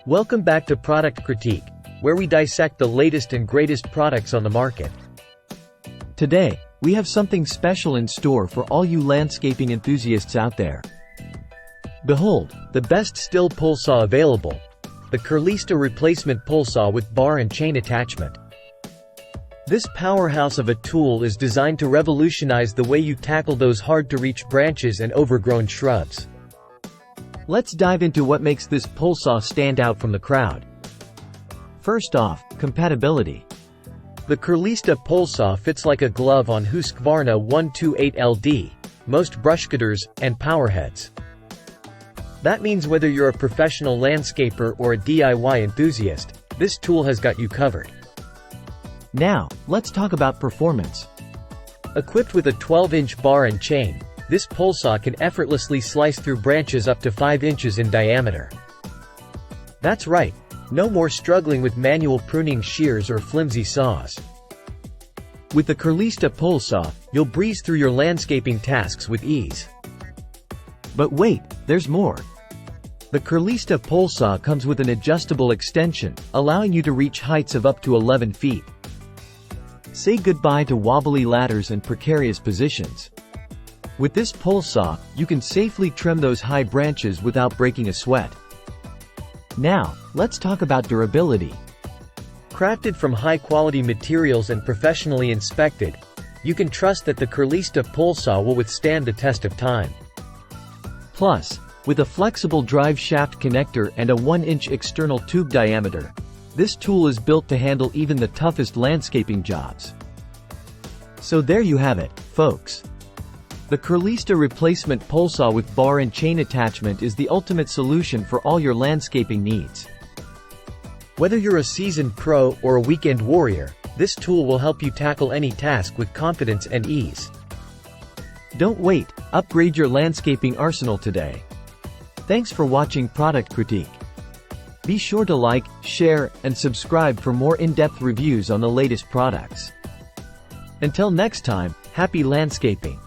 Welcome back to Product Critique, where we dissect the latest and greatest products on the market. Today, we have something special in store for all you landscaping enthusiasts out there. Behold, the best Stihl Polesaw available, the Kerlista replacement pole saw with bar and chain attachment. This powerhouse of a tool is designed to revolutionize the way you tackle those hard-to-reach branches and overgrown shrubs. Let's dive into what makes this pole saw stand out from the crowd. First off, compatibility. The Kerlista pole saw fits like a glove on Husqvarna 128LD, most brush cutters, and powerheads. That means whether you're a professional landscaper or a DIY enthusiast, this tool has got you covered. Now, let's talk about performance. Equipped with a 12-inch bar and chain, this pole saw can effortlessly slice through branches up to 5 inches in diameter. That's right, no more struggling with manual pruning shears or flimsy saws. With the Kerlista pole saw, you'll breeze through your landscaping tasks with ease. But wait, there's more. The Kerlista pole saw comes with an adjustable extension, allowing you to reach heights of up to 11 feet. Say goodbye to wobbly ladders and precarious positions. With this pole saw, you can safely trim those high branches without breaking a sweat. Now, let's talk about durability. Crafted from high-quality materials and professionally inspected, you can trust that the Kerlista pole saw will withstand the test of time. Plus, with a flexible drive shaft connector and a 1-inch external tube diameter, this tool is built to handle even the toughest landscaping jobs. So there you have it, folks. The Kerlista replacement pole saw with bar and chain attachment is the ultimate solution for all your landscaping needs. Whether you're a seasoned pro or a weekend warrior, this tool will help you tackle any task with confidence and ease. Don't wait, upgrade your landscaping arsenal today. Thanks for watching Product Critique. Be sure to like, share, and subscribe for more in-depth reviews on the latest products. Until next time, happy landscaping!